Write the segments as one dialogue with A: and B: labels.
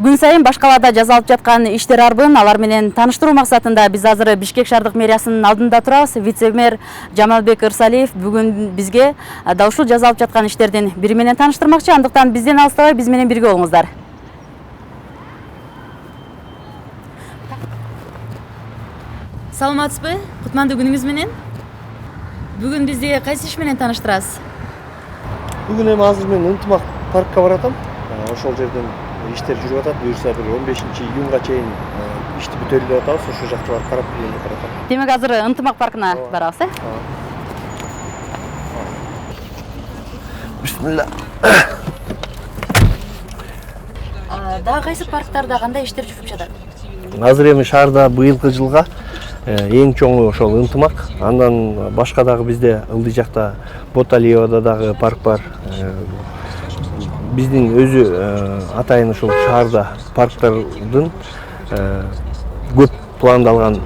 A: Күн сайын башкаларда жасалып жаткан иштер арбын алар менен тааныштыруу максатында биз азыр Бишкек шаардык мэриясынын алдында турабыз. Вице-мэр Жамалбек Ырсалиев бүгүн бизге да ушул жасалып жаткан иштердин бири менен тааныштырмакчы. Андыктан бизден алыстабай биз менен бирге болуңуздар. Саламатсызбы? Кутмандуу күнүңүз менен. Бүгүн бизди кайсы иш менен тааныштырасыз?
B: Бүгүн эми азыр мен ынтымак паркка баратам. Ошол жерден иштер жүрүп атат. Буюрса бир 15-июнга чейин ишти бүтөлүп атабыз. Ошол жакка барып карап келип баратам.
A: Демек азыр ынтымак паркына барабыз, э?
B: Бисмилла.
A: Дагы кайсы парктарда кандай иштер жүрүп жатат?
B: Азыр эми шаарда быйылкы жылга эң чоңу ошол ынтымак. Андан башка дагы бизде ылдый жакта Боталиевада дагы парк бар. Биздин өзү атайын ушул шаарда парктардын көп пландалган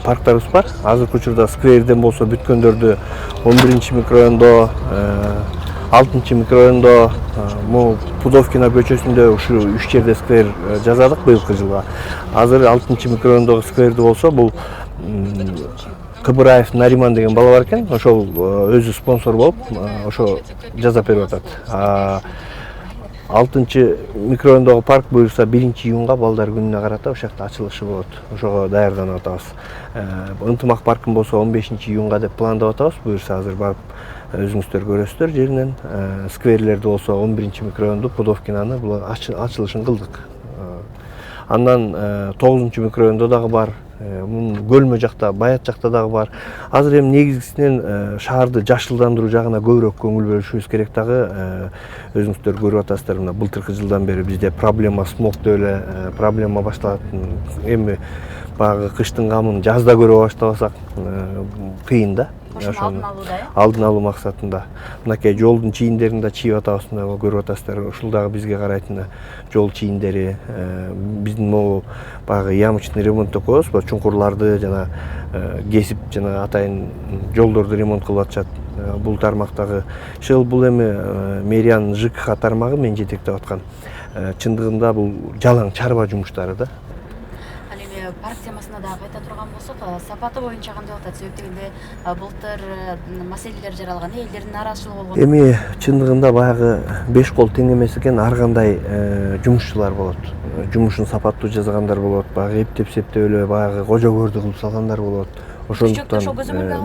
B: парктарыбыз бар. Азыркы учурда скверден болсо бүткөндөрдү 11-микрорайондо, 6-микрорайондо, Пудовкина көчөсүндө ушул 3 жерде сквер жасадык быйылкы жылга. Азыр 6-микрорайондогу скверди болсо бул Кыбыраев Нариман деген бала бар экен. Ошол өзү спонсор болуп, ошо жасап берип атат. 6-микрорайондогу парк буюрса 1-июнга балдар күнүнө карата ошол ачылышы болот. Ошого даярданып атабыз. Ынтымак паркын болсо 15-июнга деп пландап атабыз. Буюрса азыр барып өзүңүздөр көрөсүздөр жеринен. Скверлерди болсо 11-микрорайонду, Пудовкинаны бул ачылышын кылдык. Андан 9-микрорайондо дагы бар. Көлмө жакта, Баят жакта дагы бар. Азыр эми негизгисинен шаарды жашылдандыруу жагына көбүрөөк көңүл бөлүшүбүз керек дагы. Өзүңүздөр көрүп атасыздар, мына былтыркы жылдан бери бизде проблема смог деп эле проблема башталат. Эми баягы кыштын камын жазда көрө баштабасак кыйын да.
A: Ошону
B: алдын алуу максатында. Мынакей жолдун чийиндерин да чийип атабыз, көрүп атасыздар. Ушул дагы бизге карайт жол чийиндери, биздин могу баягы ямочный ремонт коебуз, чуңкурларды жана кесип жана атайын жолдорду ремонт кылып атышат. Бул тармактагы бул эми мэриянын ЖКХ тармагы мен жетектеп аткан. Чындыгында бул жалаң чарба жумуштары да.
A: Парк темасына да кайта турган болсок, сапаты боюнча кандай атат? Себеп дегенде былтыр маселелер жаралган, элдердин нааразычылыгы болгон.
B: Эми чындыгында баягы 5 кол тең эмес экен, ар кандай жумушчулар болот. Жумушун сапаттуу жасагандар болот, баягы эптеп-септеп эле баягы кожо-көрдү кылып салгандар болот. Ошондуктан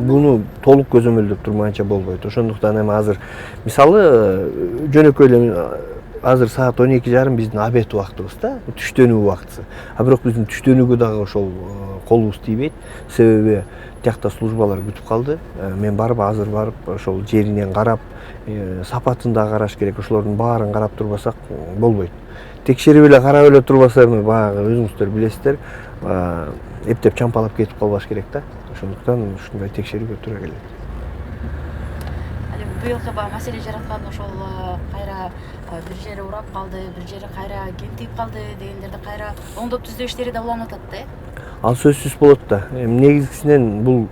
B: буну толук көзөмөлдөп турмайынча болбойт. Ошондуктан эми азыр мисалы жөнөкөй эле азыр саат 12:30 биздин обед убактыбыз да, түштөнүү убактысы. Бирок биздин түштөнүүгө дагы ошол колубуз тийбейт. Себеби тиякта службалар күтүп калды. Мен азыр барып ошол жеринен карап, сапатын да караш керек. Ошолордун баарын карап турбасак болбойт. Текшерип эле карап эле турбаса эми баягы өзүңүздөр билесиздер, эптеп чампалап кетип калбаш керек да. Ошондуктан ушундай текшерүүгө туура келет.
A: Быйылкы маселе жараткан ошол кайра бир жери урап калды, бир жери кайра кемтип калды дегендерди кайра оңдоп түзөө иштери да уланып атат да.
B: Ал сөзсүз болот да. Эми негизгисинен бул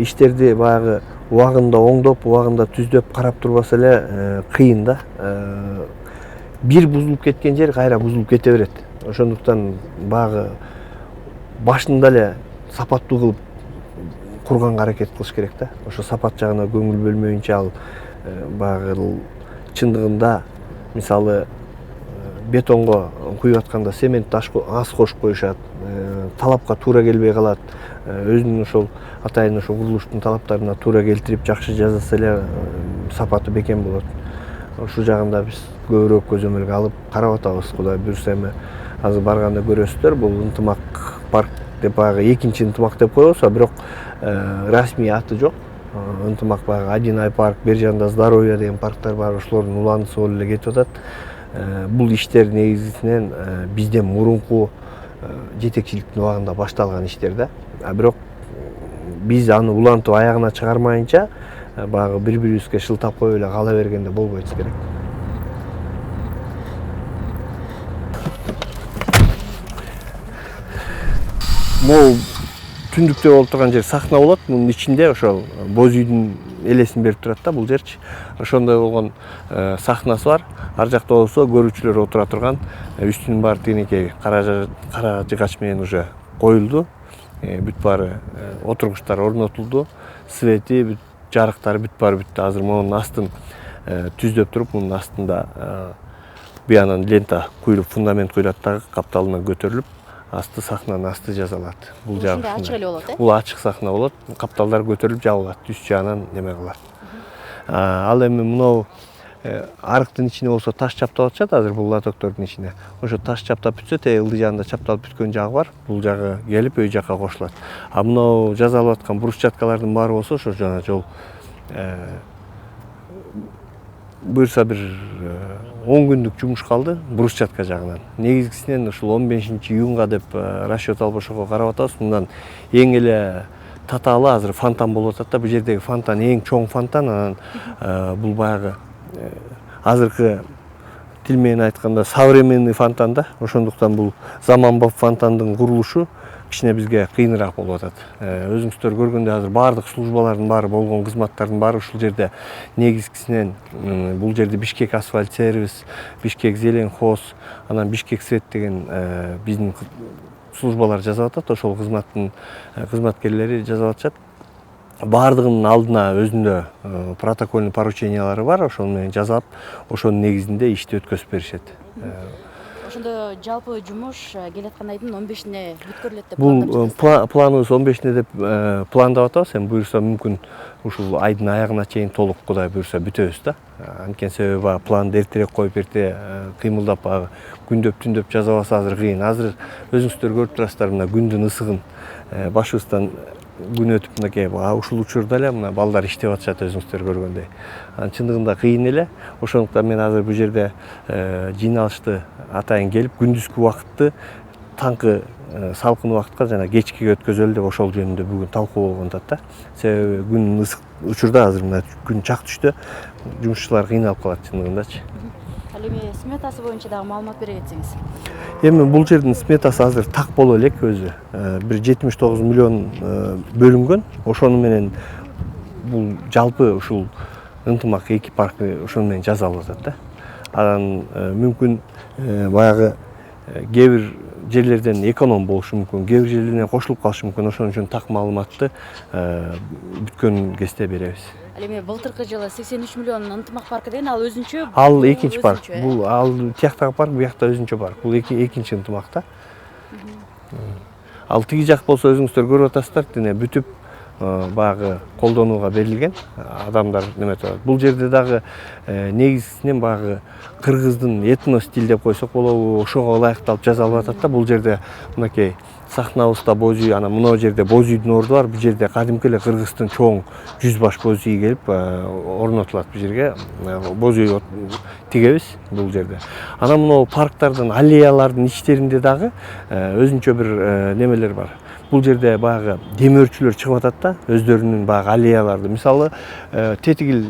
B: иштерди баягы убагында оңдоп, убагында түздөп карап турбаса эле кыйын да. Бир бузулуп кеткен жер кайра бузулуп кете берет. Ошондуктан баягы башында эле сапаттуу кылып курганга аракет кылыш керек да. Ошо сапат жагына көңүл бөлмөйүнчө ал баягы чындыгында мисалы бетонго куюп атканда цемент аз кошуп коюшат, талапка туура келбей калат. Өзүнүн ошол атайын ошол курулуштун талаптарына туура келтирип жакшы жасаса эле сапаты бекем болот. Ушул жагында биз көбүрөөк көзөмөлгө алып карап атабыз. Кудай буюрса эми азыр барганда көрөсүздөр, бул ынтымак парк деп баягы экинчи ынтымак деп коебуз, бирок расмий аты жок. Ынтымак баягы Один ай парк, бер жагында Здоровье деген парктар бар, ошолордун уландысы болуп эле кетип атат. Бул иштер негизинен бизден мурунку жетекчиликтин убагында башталган иштер да. Бирок биз аны улантып аягына чыгармайынча баягы бири-бирибизге шылтап коюп эле кала бергенде болбойт керек. Могу түндүктө болуп турган жер сахна болот. Мунун ичинде ошол боз үйдүн элесин берип турат да бул жерчи. Ошондой болгон сахнасы бар. Ар жакта болсо көрүүчүлөр отура турган, үстүнүн баары тигинекей кара жыгач менен уже коюлду. Бүт баары отургучтар орнотулду. Свети, жарыктары бүт баары бүттү. Азыр мунун астын түздөп туруп, мунун астында буянан лента куюлуп, фундамент куюлат дагы, капталына көтөрүлүп, асты сахнанын асты жазалат. Бул жагы
A: ачык эле болот,
B: бул ачык сахна болот. Капталдар көтөрүлүп жабылат, үст жагынан неме кылат. Ал эми мынау арыктын ичине болсо таш чапталып атышат азыр бул лотоктордун ичине. Ошо таш чаптап бүтсө, ылдый жагында чапталып бүткөн жагы бар. Бул жагы келип өй жакка кошулат. А мынау жазалып аткан брусчаткалардын баары болсо ошо жана жол буюрса бир 10 күндүк жумуш калды брусчатка жагынан. Негизгисинен ушул 15-июнга деп расчет алып ошого карап атабыз. Мындан эң эле татаалы азыр фонтан болуп атат да. Бул жердеги фонтан эң чоң фонтан. Анан бул баягы азыркы тил менен айтканда современный фонтан да. Ошондуктан бул заманбап фонтандын курулушу кичине бизге кыйыныраак болуп атат. Өзүңүздөр көргөндөй азыр баардык службалардын баары болгон кызматтардын баары ушул жерде негизгисинен бул жерде Бишкек асфальт сервис, Бишкек зелень хоз, анан Бишкек свет деген биздин службалар жасап атат. Ошол кызматтын кызматкерлери жасап атышат. Баардыгынын алдына өзүндө протокольный поручениялары бар. Ошол менен жасап, ошонун негизинде ишти өткөзүп беришет.
A: Ошондо жалпы жумуш келаткан айдын 15-ине бүткөрүлөт деп
B: Бул планыбыз 15-ине деп пландап атабыз. Эми буюрса мүмкүн ушул айдын аягына чейин толук Кудай буюрса бүтөбүз да. Анткени себеби планды эртерээк коюп эрте кыймылдап күндөп түндөп жасап алса азыр кыйын. Азыр өзүңүздөр көрүп турасыздар, мына күндүн ысыгын башыбыздан күн өтүп мынакей ушул учурда эле мына балдар иштеп атышат өзүңүздөр көргөндөй. Чындыгында кыйын эле. Ошондуктан мен азыр бул жерде жыйналышты атайын келип күндүзгү убакытты таңкы салкын убакытка жана кечкиге өткөзөлү деп ошол жөнүндө бүгүн талкуу болгон атат да. Себеби күн ысык учурда азыр мына күн чак түштө жумушчулар кыйналып калат чындыгындачы.
A: Ал эми сметасы боюнча дагы маалымат бере кетсеңиз.
B: Эми бул жердин сметасы азыр так боло элек өзү. Бир 79 миллион бөлүнгөн. Ошону менен бул жалпы ушул ынтымак 2 паркы ошону менен жасалып атат да. Анан мүмкүн баягы кээ бир жерлерден эконом болушу мүмкүн, кээ бир жерлерден кошулуп калышы мүмкүн. Ошон үчүн так маалыматты бүткөн кезде беребиз.
A: Ал эми былтыркы жылы 83 миллион ынтымак паркы деген ал өзүнчө.
B: Ал экинчи парк. Бул ал тияктагы парк, буякта өзүнчө парк. Бул экинчи ынтымакта. Ал тиги жак болсо өзүңүздөр көрүп атасыздар, дене бүтүп баягы колдонууга берилген адамдар неметип атат. Бул жерде дагы негизинен баягы кыргыздын этно стиль деп койсок болобу, ошого ылайыкталып жасалып атат да. Бул жерде мынакей сахнабызда боз үй, анан мына жерде боз үйдүн орду бар. Бул жерде кадимки эле кыргыздын чоң 100 баш боз үйү келип орнотулат бул жерге. Боз үй тигебиз бул жерде. Анан мына парктардын, аллеялардын ичтеринде дагы өзүнчө бир немелер бар. Бул жерде баягы демөөрчүлөр чыгып атат да, өздөрүнүн баягы аллеяларды. Мисалы, тетигил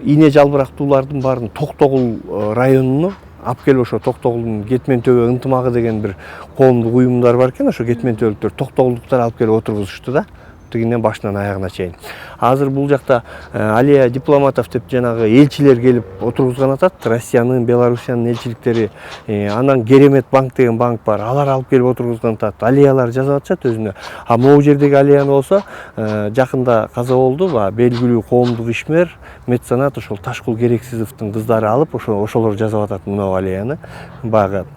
B: ийне жалбырактуулардын баарын Токтогул районуна алып келип ошо Токтогулдун Кетмен төбө ынтымагы деген бир коомдук уюмдар бар экен. Ошо Кетмен төбөлүктөр Токтогулдуктар алып келип отургузушту да. Тигинен башынан аягына чейин. Азыр бул жакта аллея дипломатов деп жанагы элчилер келип отургузган атат. Россиянын, Белоруссиянын элчиликтери, анан Керемет банк деген банк бар. Алар алып келип отургузган атат. Аллеялар жасап атышат өзүнө. А могу жердеги аллеяны болсо жакында каза болду, белгилүү коомдук ишмер, меценат ошол Ташкул Керексизовдун кыздары алып ошолор жасап атат мына аллеяны. Баягы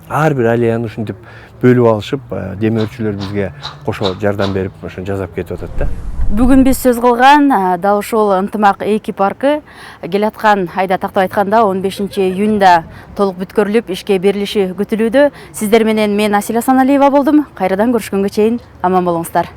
B: ар бир аллеяны ушинтип бөлүп алышып, демөөрчүлөр бизге кошо жардам берип, ошо жасап кетип атат да.
A: Бүгүн биз сөз кылган дал ушул ынтымак 2 паркы келаткан айда тактап айтканда 15-июнда толук бүткөрүлүп ишке берилиши күтүлүүдө. Сиздер менен мен Асил Асаналиева болдум. Кайрадан көрүшкөнгө чейин аман болуңуздар.